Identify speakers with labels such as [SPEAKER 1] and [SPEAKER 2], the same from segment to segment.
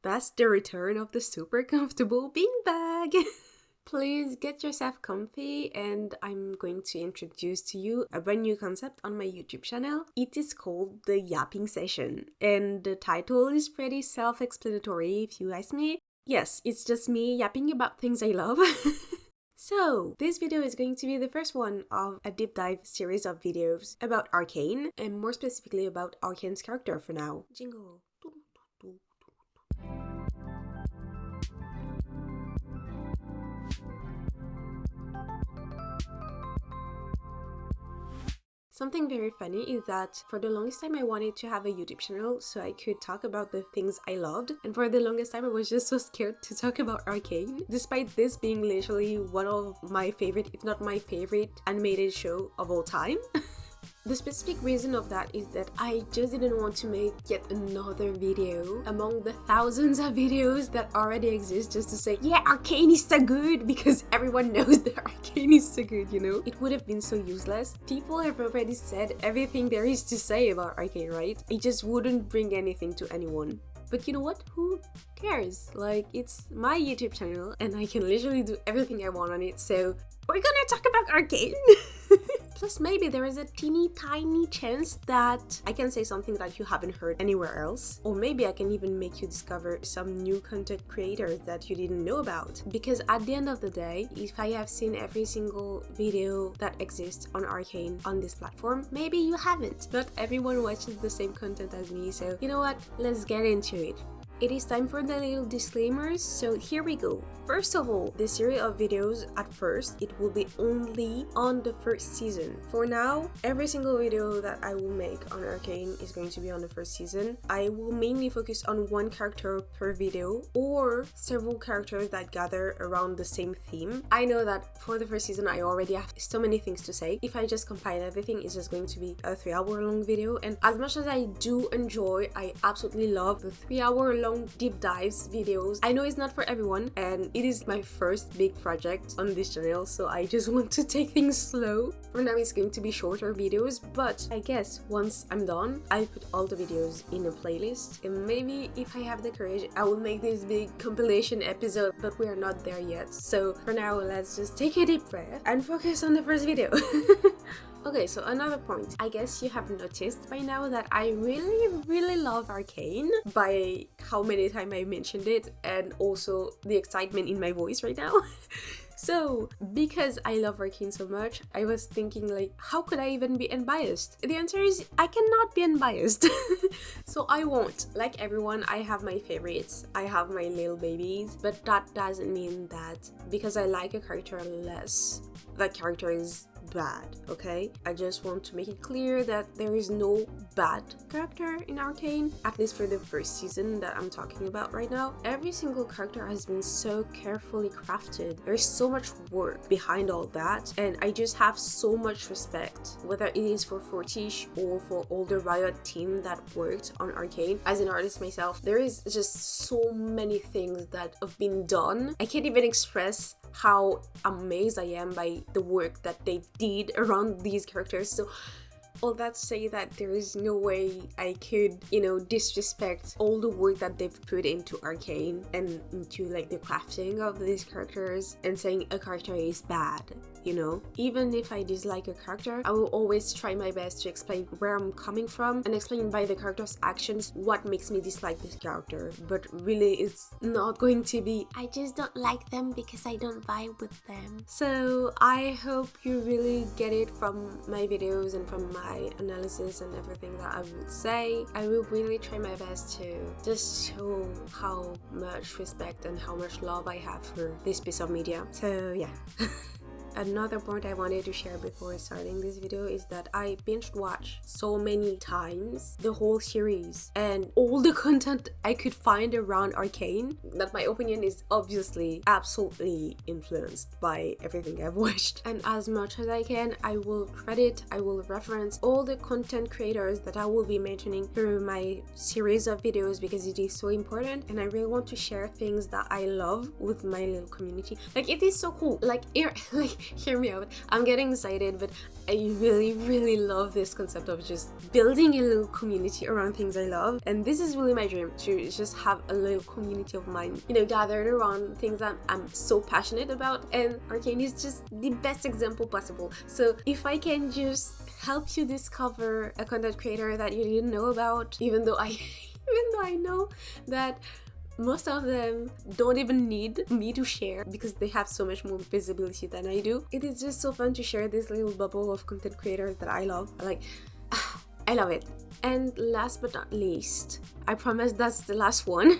[SPEAKER 1] That's the return of the super comfortable beanbag. Please get yourself comfy, and I'm going to introduce to you a brand new concept on my YouTube channel. It is called the Yapping Session, and the title is pretty self-explanatory if you ask me. Yes, it's just me yapping about things I love. So, this video is going to be the first one of a deep dive series of videos about Arcane, and more specifically about Arcane's character for now. Jingle. Something very funny is that for the longest time I wanted to have a YouTube channel so I could talk about the things I loved, and for the longest time I was just so scared to talk about Arcane, despite this being literally one of my favorite, if not my favorite, animated show of all time. The specific reason of that is that I just didn't want to make yet another video among the thousands of videos that already exist just to say, yeah, Arcane is so good, because everyone knows that Arcane is so good, you know? It would have been so useless. People have already said everything there is to say about Arcane, right? It just wouldn't bring anything to anyone. But you know what? Who cares? Like, it's my YouTube channel and I can literally do everything I want on it, so we're gonna talk about Arcane! Plus, maybe there is a teeny tiny chance that I can say something that you haven't heard anywhere else. Or maybe I can even make you discover some new content creators that you didn't know about. Because at the end of the day, if I have seen every single video that exists on Arcane on this platform, maybe you haven't. Not everyone watches the same content as me, so you know what? Let's get into it. It is time for the little disclaimers, so here we go. First of all, this series of videos, at first, it will be only on the first season. For now, every single video that I will make on Arcane is going to be on the first season. I will mainly focus on one character per video, or several characters that gather around the same theme. I know that for the first season, I already have so many things to say. If I just compile everything, it's just going to be a 3-hour long video, and as much as I do enjoy, I absolutely love the 3-hour long deep dives videos. I know it's not for everyone, and it is my first big project on this channel, so I just want to take things slow. For now it's going to be shorter videos, but I guess once I'm done, I'll put all the videos in a playlist, and maybe if I have the courage, I will make this big compilation episode, but we are not there yet. So for now, let's just take a deep breath and focus on the first video. Okay, so another point. I guess you have noticed by now that I really love Arcane by how many times I mentioned it, and also the excitement in my voice right now. So, because I love Arcane so much, I was thinking like, how could I even be unbiased? The answer is, I cannot be unbiased. So I won't. Like everyone, I have my favorites. I have my little babies. But that doesn't mean that because I like a character less, that character is bad, okay? I just want to make it clear that there is no bad character in Arcane, at least for the first season that I'm talking about right now. Every single character has been so carefully crafted. There's so much work behind all that, and I just have so much respect, whether it is for Fortiche or for all the Riot team that worked on Arcane. As an artist myself, there is just so many things that have been done. I can't even express how amazed I am by the work that they did around these characters. So all that to say that there is no way I could, disrespect all the work that they've put into Arcane and into like the crafting of these characters and saying a character is bad, Even if I dislike a character, I will always try my best to explain where I'm coming from and explain by the character's actions what makes me dislike this character. But really, it's not going to be, I just don't like them because I don't vibe with them. So I hope you really get it from my videos and from my analysis and everything that I would say. I will really try my best to just show how much respect and how much love I have for this piece of media. So yeah. Another point I wanted to share before starting this video is that I binge watched so many times the whole series and all the content I could find around Arcane that my opinion is obviously absolutely influenced by everything I've watched. And as much as I can, I will reference all the content creators that I will be mentioning through my series of videos because it is so important, and I really want to share things that I love with my little community. Like, it is so cool. Like hear me out. I'm getting excited, but I really love this concept of just building a little community around things I love. And this is really my dream, to just have a little community of mine, gathered around things that I'm so passionate about. And Arcane is just the best example possible. So if I can just help you discover a content creator that you didn't know about, even though I know that most of them don't even need me to share because they have so much more visibility than I do. It is just so fun to share this little bubble of content creators that I love. I love it. And last but not least, I promise that's the last one.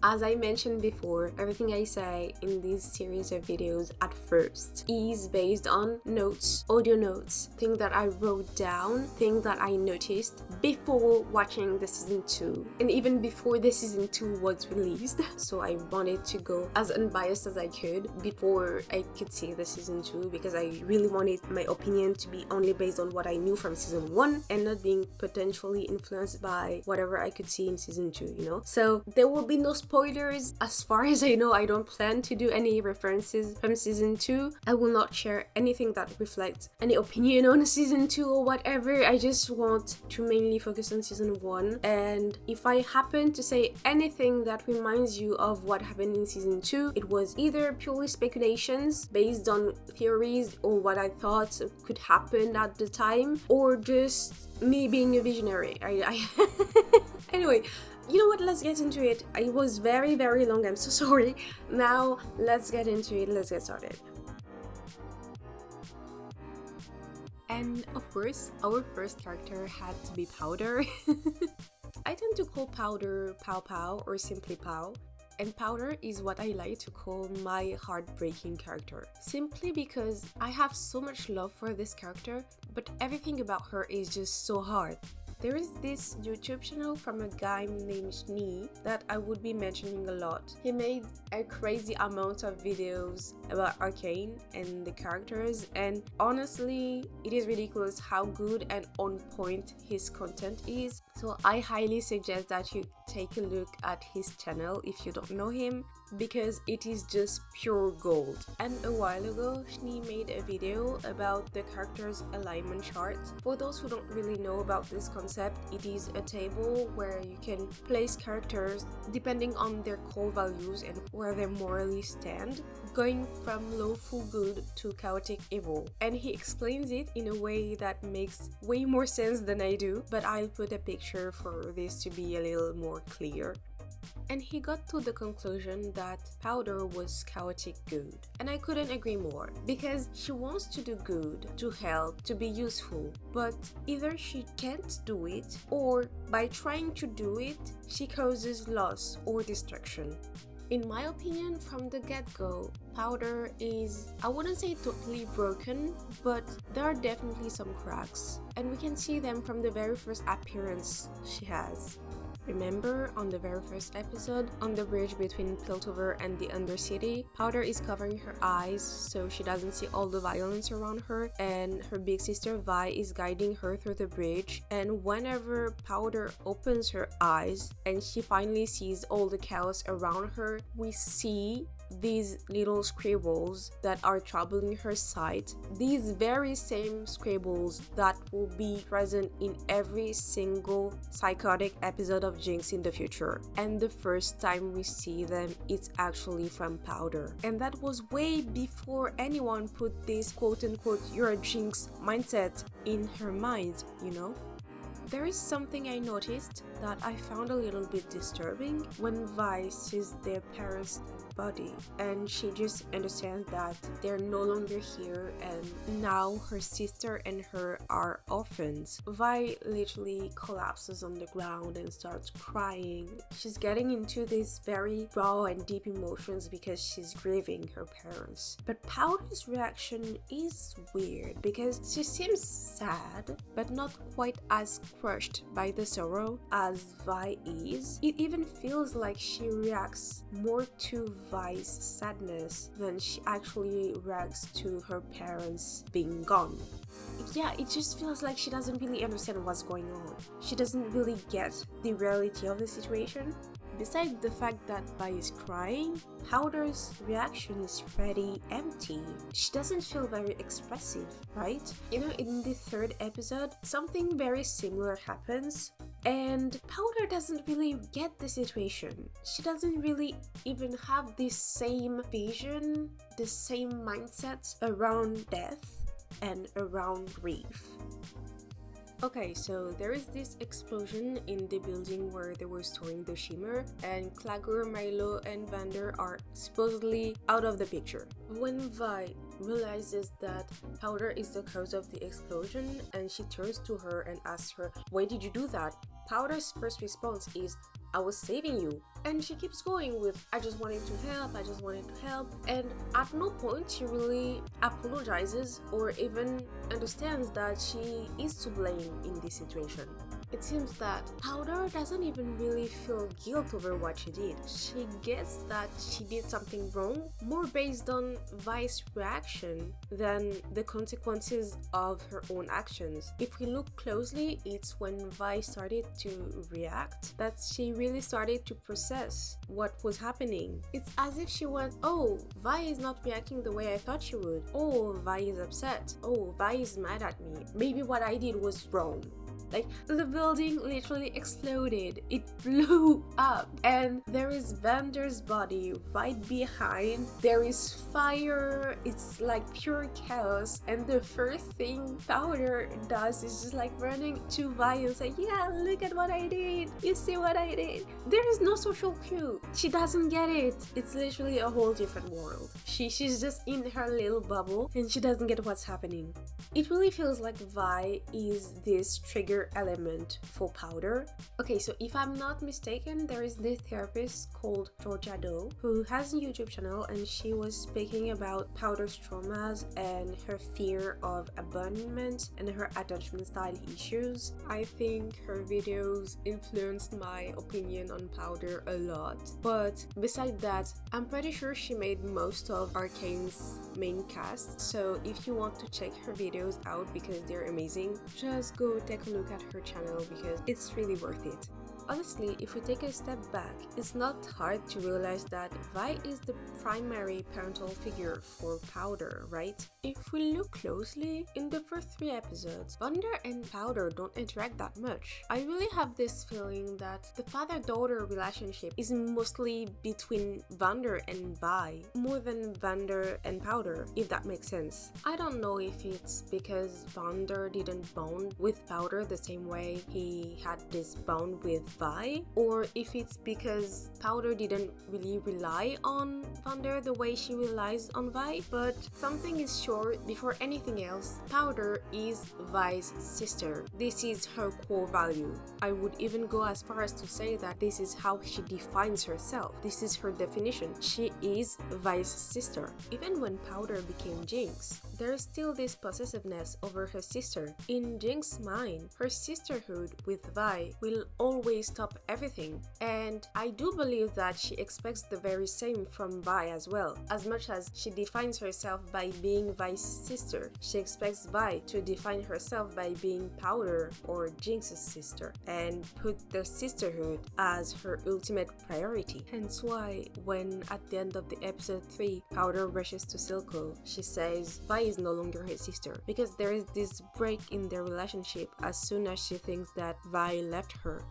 [SPEAKER 1] As I mentioned before, everything I say in this series of videos at first is based on notes, audio notes, things that I wrote down, things that I noticed before watching the season 2, and even before the season 2 was released. So I wanted to go as unbiased as I could before I could see the season 2, because I really wanted my opinion to be only based on what I knew from season 1 and not being potentially influenced by whatever I could see in season 2, So there will be no spoilers. As far as I know, I don't plan to do any references from season 2. I will not share anything that reflects any opinion on season 2 or whatever. I just want to mainly focus on season 1. And if I happen to say anything that reminds you of what happened in season 2, it was either purely speculations based on theories or what I thought could happen at the time, or just me being a visionary. Anyway, you know what, let's get into it. It was very long, I'm so sorry. Now let's get into it, let's get started. And of course, our first character had to be Powder. I tend to call Powder PowPow or simply Pow. And Powder is what I like to call my heartbreaking character. Simply because I have so much love for this character, but everything about her is just so hard. There is this YouTube channel from a guy named Schnee that I would be mentioning a lot. He made a crazy amount of videos about Arcane and the characters, and honestly, it is ridiculous how good and on point his content is. So I highly suggest that you take a look at his channel if you don't know him, because it is just pure gold. And a while ago, Schnee made a video about the character's alignment chart. For those who don't really know about this concept, it is a table where you can place characters depending on their core values and where they morally stand, going from lawful good to chaotic evil. And he explains it in a way that makes way more sense than I do, but I'll put a picture for this to be a little more clear. And he got to the conclusion that Powder was chaotic good. And I couldn't agree more, because she wants to do good, to help, to be useful, but either she can't do it, or by trying to do it, she causes loss or destruction. In my opinion, from the get-go, Powder is, I wouldn't say totally broken, but there are definitely some cracks. And we can see them from the very first appearance she has. Remember, on the very first episode, on the bridge between Piltover and the Undercity, Powder is covering her eyes so she doesn't see all the violence around her, and her big sister Vi is guiding her through the bridge. And whenever Powder opens her eyes and she finally sees all the chaos around her, we see these little scribbles that are troubling her sight. These very same scribbles that will be present in every single psychotic episode of Jinx in the future. And the first time we see them, it's actually from Powder. And that was way before anyone put this quote-unquote "you're a Jinx" mindset in her mind, There is something I noticed that I found a little bit disturbing when Vi sees their parents' body, and she just understands that they're no longer here and now her sister and her are orphans. Vi literally collapses on the ground and starts crying. She's getting into these very raw and deep emotions because she's grieving her parents. But Powder's reaction is weird because she seems sad, but not quite as crushed by the sorrow as Vi is. It even feels like she reacts more to Vi's sadness than she actually reacts to her parents being gone. Yeah, it just feels like she doesn't really understand what's going on. She doesn't really get the reality of the situation. Besides the fact that Vi is crying, Powder's reaction is pretty empty. She doesn't feel very expressive, right? You know, in the third episode, something very similar happens, and Powder doesn't really get the situation. She doesn't really even have the same vision, the same mindset around death and around grief. Okay, so there is this explosion in the building where they were storing the shimmer, and Claggor, Milo, and Vander are supposedly out of the picture. When Vi realizes that Powder is the cause of the explosion, and she turns to her and asks her, "Why did you do that?" Powder's first response is, "I was saving you." And she keeps going with, "I just wanted to help, I just wanted to help." And at no point she really apologizes or even understands that she is to blame in this situation. It seems that Powder doesn't even really feel guilt over what she did. She gets that she did something wrong more based on Vi's reaction than the consequences of her own actions. If we look closely, it's when Vi started to react that she really started to process what was happening. It's as if she went, "Oh, Vi is not reacting the way I thought she would. Oh, Vi is upset. Oh, Vi is mad at me. Maybe what I did was wrong." Like, the building literally exploded. It blew up. And there is Vander's body right behind. There is fire. It's like pure chaos. And the first thing Powder does is just like running to Vi and say, "Yeah, look at what I did. You see what I did?" There is no social cue. She doesn't get it. It's literally a whole different world. She's just in her little bubble and she doesn't get what's happening. It really feels like Vi is this trigger element for Powder. Okay, so if I'm not mistaken, there is this therapist called Georgia Doe who has a YouTube channel, and she was speaking about Powder's traumas and her fear of abandonment and her attachment style issues. I think her videos influenced my opinion on Powder a lot, but besides that, I'm pretty sure she made most of Arcane's main cast, so if you want to check her videos out because they're amazing, just go take a look at her channel because it's really worth it. Honestly, if we take a step back, it's not hard to realize that Vi is the primary parental figure for Powder, right? If we look closely, in the first 3 episodes, Vander and Powder don't interact that much. I really have this feeling that the father-daughter relationship is mostly between Vander and Vi, more than Vander and Powder, if that makes sense. I don't know if it's because Vander didn't bond with Powder the same way he had this bond with Vi, or if it's because Powder didn't really rely on Vander the way she relies on Vi, but something is sure, before anything else, Powder is Vi's sister. This is her core value. I would even go as far as to say that this is how she defines herself. This is her definition. She is Vi's sister. Even when Powder became Jinx, there's still this possessiveness over her sister. In Jinx's mind, her sisterhood with Vi will always stop everything, and I do believe that she expects the very same from Vi as well. As much as she defines herself by being Vi's sister, she expects Vi to define herself by being Powder or Jinx's sister and put their sisterhood as her ultimate priority. Hence why when at the end of the episode 3 Powder rushes to Silco, she says Vi is no longer her sister, because there is this break in their relationship as soon as she thinks that Vi left her.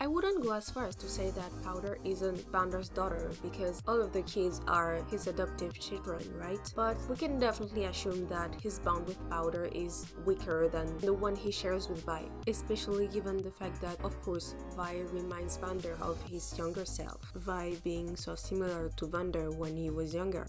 [SPEAKER 1] I wouldn't go as far as to say that Powder isn't Vander's daughter, because all of the kids are his adoptive children, right? But we can definitely assume that his bond with Powder is weaker than the one he shares with Vi, especially given the fact that, of course, Vi reminds Vander of his younger self, Vi being so similar to Vander when he was younger.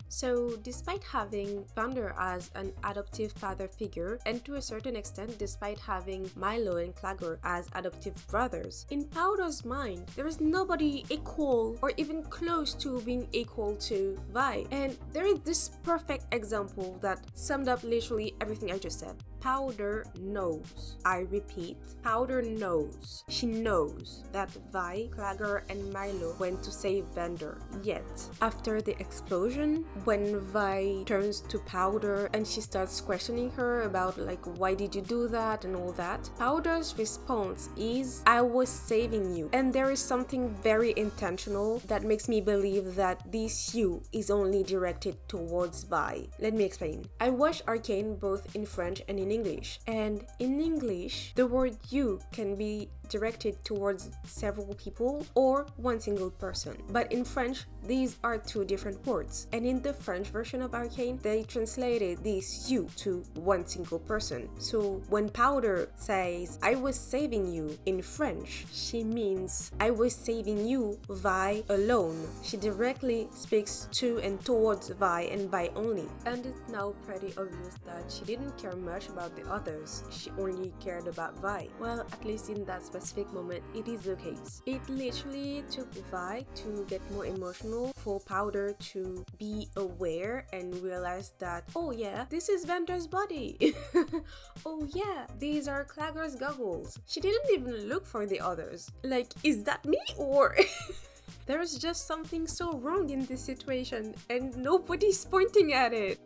[SPEAKER 1] So, despite having Vander as an adoptive father figure, and to a certain extent despite having Milo and Claggor as adoptive brothers, in Powder's mind, there is nobody equal or even close to being equal to Vi. And there is this perfect example that summed up literally everything I just said. Powder knows. I repeat, Powder knows. She knows that Vi, Clagger, and Milo went to save Vander. Yet, after the explosion, when Vi turns to Powder and she starts questioning her about like, why did you do that and all that, Powder's response is, I was saving you. And there is something very intentional that makes me believe that this you is only directed towards Vi. Let me explain. I watched Arcane both in French and in English. And in English, the word you can be directed towards several people or one single person. But in French, these are two different words. And in the French version of Arcane, they translated this you to one single person. So when Powder says, I was saving you in French, she means I was saving you, Vi alone. She directly speaks to and towards Vi and Vi only. And it's now pretty obvious that she didn't care much about the others. She only cared about Vi. Well, at least in that specific moment, it is the case. It literally took Vi to get more emotional, for Powder to be aware and realize that, oh yeah, this is Vander's body. Oh yeah, these are Clagger's goggles. She didn't even look for the others. Like, is that me or... There is just something so wrong in this situation and nobody's pointing at it.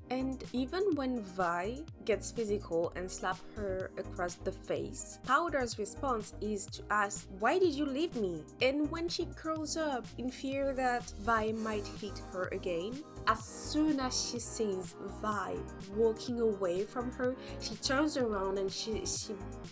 [SPEAKER 1] And even when Vi gets physical and slap her across the face, Powder's response is to ask, why did you leave me? And when she curls up in fear that Vi might hit her again, as soon as she sees Vi walking away from her, she turns around and she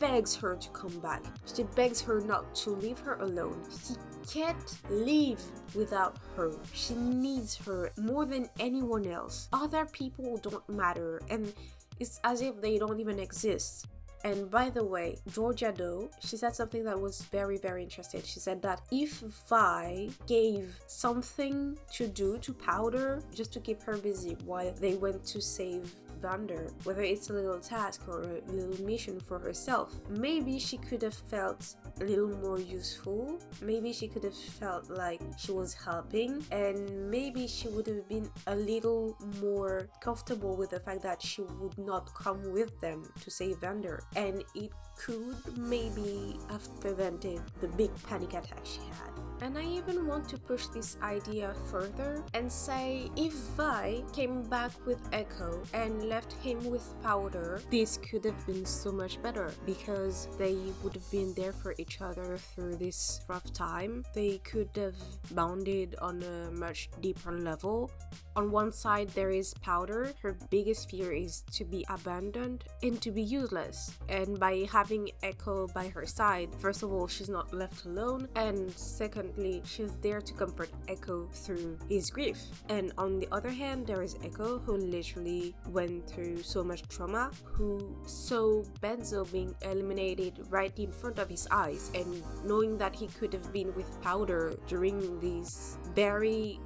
[SPEAKER 1] begs her to come back. She begs her not to leave her alone. She can't live without her. She needs her more than anyone else. Other people don't matter, and it's as if they don't even exist. And by the way, Georgia Doe, she said something that was very, very interesting. She said that if Vi gave something to do to Powder just to keep her busy while they went to save Vander, whether it's a little task or a little mission for herself, maybe she could have felt a little more useful, maybe she could have felt like she was helping, and maybe she would have been a little more comfortable with the fact that she would not come with them to save Vander, and it could maybe have prevented the big panic attack she had. And I even want to push this idea further and say, if Vi came back with Echo and left him with Powder, this could have been so much better because they would have been there for each other through this rough time. They could have bonded on a much deeper level. On one side there is Powder. Her biggest fear is to be abandoned and to be useless. And by having Echo by her side, first of all, she's not left alone, and secondly, she's there to comfort Echo through his grief. And on the other hand, there is Echo, who literally went through so much trauma, who saw Benzo being eliminated right in front of his eyes, and knowing that he could have been with Powder during this very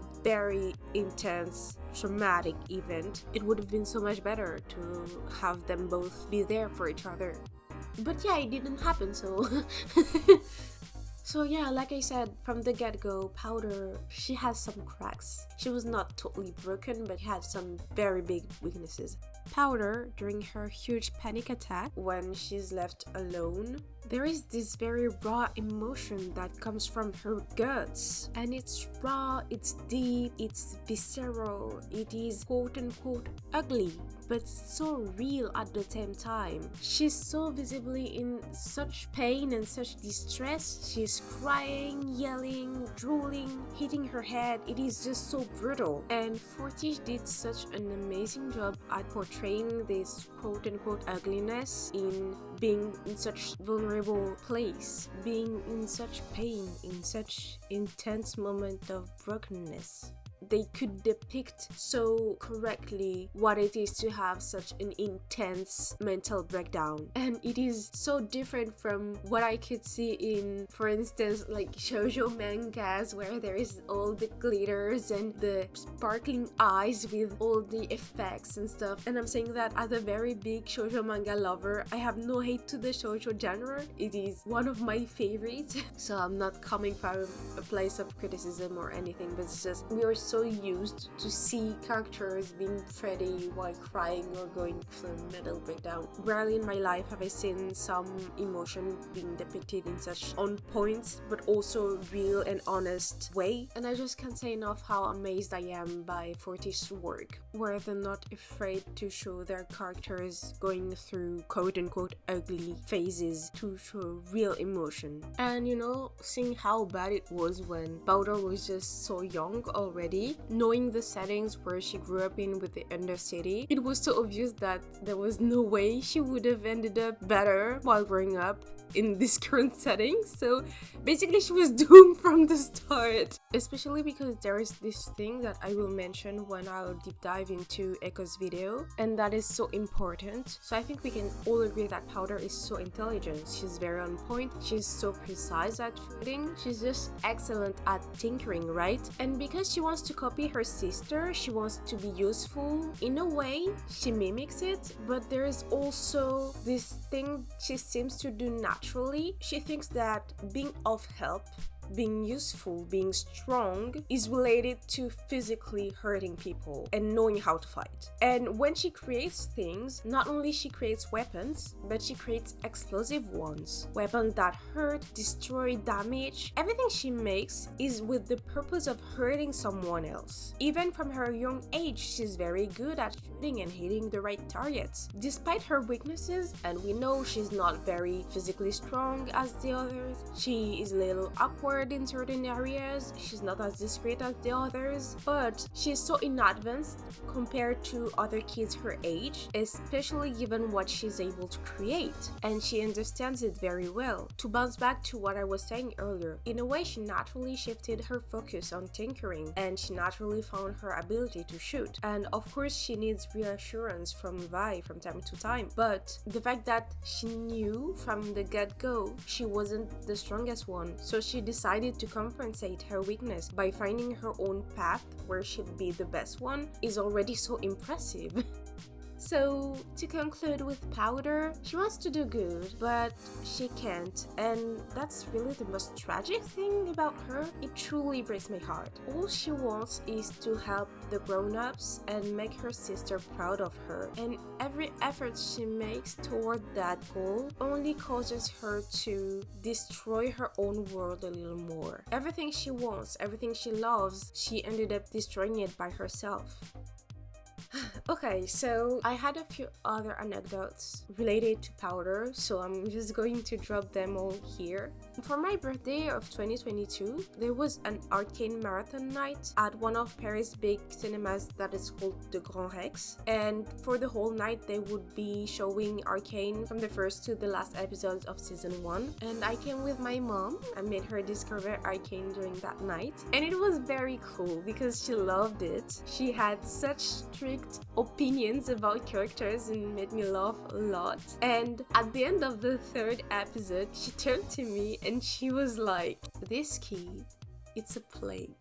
[SPEAKER 1] intense traumatic event, it would have been so much better to have them both be there for each other. But yeah, it didn't happen, so so yeah, like I said, from the get-go, Powder, she has some cracks. She was not totally broken, but had some very big weaknesses. Powder, during her huge panic attack, when she's left alone, there is this very raw emotion that comes from her guts. And it's raw, it's deep, it's visceral, it is quote-unquote ugly, but so real at the same time. She's so visibly in such pain and such distress. She's crying, yelling, drooling, hitting her head. It is just so brutal. And Fortiche did such an amazing job at portraying this quote-unquote ugliness in being in such vulnerable place, being in such pain, in such intense moment of brokenness. They could depict so correctly what it is to have such an intense mental breakdown, and it is so different from what I could see in, for instance, like shoujo mangas, where there is all the glitters and the sparkling eyes with all the effects and stuff. And I'm saying that as a very big shoujo manga lover, I have no hate to the shoujo genre. It is one of my favorites, so I'm not coming from a place of criticism or anything, but it's just we are so so used to see characters being pretty while crying or going through a mental breakdown. Rarely in my life have I seen some emotion being depicted in such on point but also real and honest way, and I just can't say enough how amazed I am by Forti's work, where they're not afraid to show their characters going through quote-unquote ugly phases to show real emotion. And you know, seeing how bad it was when Powder was just so young already, knowing the settings where she grew up in with the Undercity, it was so obvious that there was no way she would have ended up better while growing up in this current setting. So basically she was doomed from the start, especially because there is this thing that I will mention when I'll deep dive into Echo's video, and that is so important. So I think we can all agree that Powder is so intelligent. She's very on point, she's so precise at shooting, she's just excellent at tinkering, right? And because she wants to copy her sister, she wants to be useful. In a way, she mimics it, but there is also this thing she seems to do naturally. She thinks that being of help, being useful, being strong is related to physically hurting people and knowing how to fight. And when she creates things, not only she creates weapons, but she creates explosive ones. Weapons that hurt, destroy, damage. Everything she makes is with the purpose of hurting someone else. Even from her young age, she's very good at shooting and hitting the right targets. Despite her weaknesses, and we know she's not very physically strong as the others, she is a little awkward in certain areas, she's not as discreet as the others, but she's so advanced compared to other kids her age, especially given what she's able to create, and she understands it very well. To bounce back to what I was saying earlier, in a way she naturally shifted her focus on tinkering, and she naturally found her ability to shoot. And of course she needs reassurance from Vi from time to time, but the fact that she knew from the get-go she wasn't the strongest one, so she decided to compensate her weakness by finding her own path where she'd be the best one is already so impressive. So, to conclude with Powder, she wants to do good, but she can't, and that's really the most tragic thing about her. It truly breaks my heart. All she wants is to help the grown-ups and make her sister proud of her, and every effort she makes toward that goal only causes her to destroy her own world a little more. Everything she wants, everything she loves, she ended up destroying it by herself. Okay, so I had a few other anecdotes related to Powder, so I'm just going to drop them all here. For my birthday of 2022, there was an Arcane marathon night at one of Paris' big cinemas that is called the Grand Rex, and for the whole night they would be showing Arcane from the first to the last episodes of season 1, and I came with my mom. I made her discover Arcane during that night, and it was very cool because she loved it. She had such strict opinions about characters and made me laugh a lot. And at the end of the third episode, she turned to me and she was like, "This kid, it's a plague."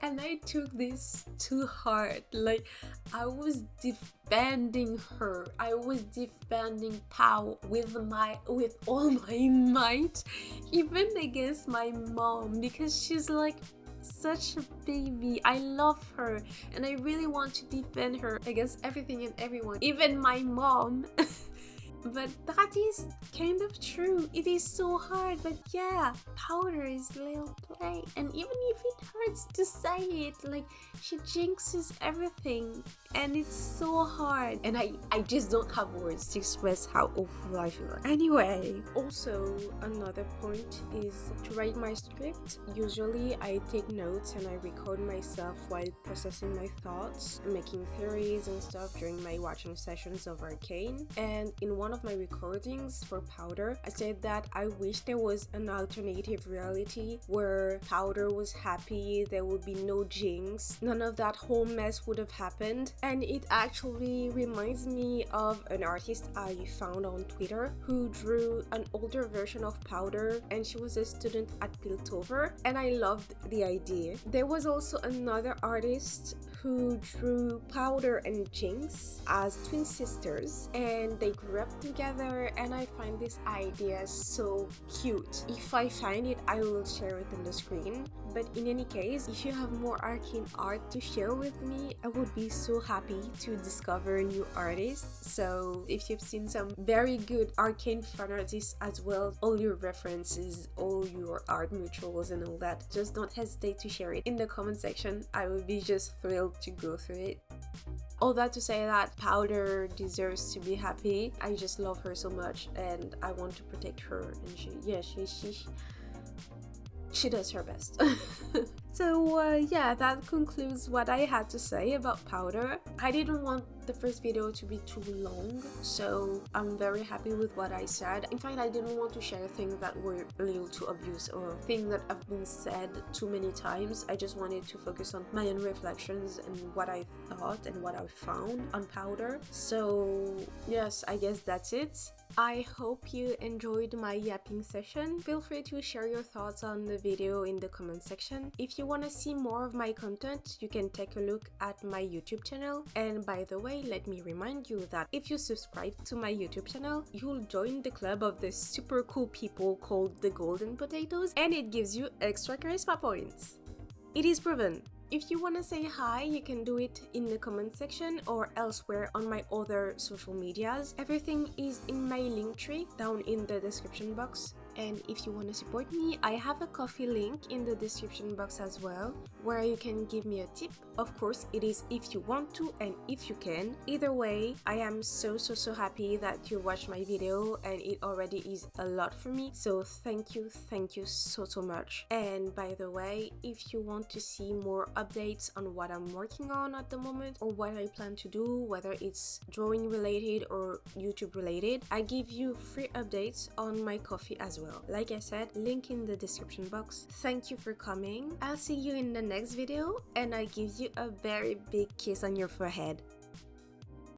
[SPEAKER 1] And I took this to heart. Like, I was defending her. I was defending Pow with all my might, even against my mom, because she's like such a baby. I love her and I really want to defend her against everything and everyone, even my mom. But that is kind of true. It is so hard, but yeah, Powder is a little play. And even if it hurts to say it, like, she jinxes everything. And it's so hard. And I just don't have words to express how awful I feel. Anyway, also another point is to write my script. Usually I take notes and I record myself while processing my thoughts, making theories and stuff during my watching sessions of Arcane. And in one of my recordings for Powder, I said that I wish there was an alternative reality where Powder was happy, there would be no jinx, none of that whole mess would have happened. And it actually reminds me of an artist I found on Twitter who drew an older version of Powder, and she was a student at Piltover, and I loved the idea. There was also another artist who drew Powder and Jinx as twin sisters, and they grew up together, and I find this idea so cute. If I find it, I will share it on the screen. But in any case, if you have more Arcane art to share with me, I would be so happy to discover new artists. So if you've seen some very good Arcane fan artists as well, all your references, all your art mutuals and all that, just don't hesitate to share it in the comment section. I would be just thrilled to go through it. All that to say that Powder deserves to be happy. I just love her so much and I want to protect her, and she does her best. So yeah, that concludes what I had to say about Powder. I didn't want the first video to be too long, so I'm very happy with what I said. In fact, I didn't want to share things that were a little too obvious or things that have been said too many times. I just wanted to focus on my own reflections and what I thought and what I found on Powder. So yes, I guess that's it. I hope you enjoyed my yapping session. Feel free to share your thoughts on the video in the comment section. If you want to see more of my content, you can take a look at my YouTube channel. And by the way, let me remind you that if you subscribe to my YouTube channel, you'll join the club of the super cool people called the Golden Potatoes, and it gives you extra charisma points. It is proven. If you want to say hi, you can do it in the comment section or elsewhere on my other social medias. Everything is in my link tree down in the description box. And if you want to support me, I have a Ko-fi link in the description box as well, where you can give me a tip. Of course, it is if you want to and if you can. Either way, I am so happy that you watched my video, and it already is a lot for me. So thank you so much. And by the way, if you want to see more updates on what I'm working on at the moment or what I plan to do, whether it's drawing related or YouTube related, I give you free updates on my Ko-fi as well. Like I said, link in the description box. Thank you for coming. I'll see you in the next video, and I give you a very big kiss on your forehead.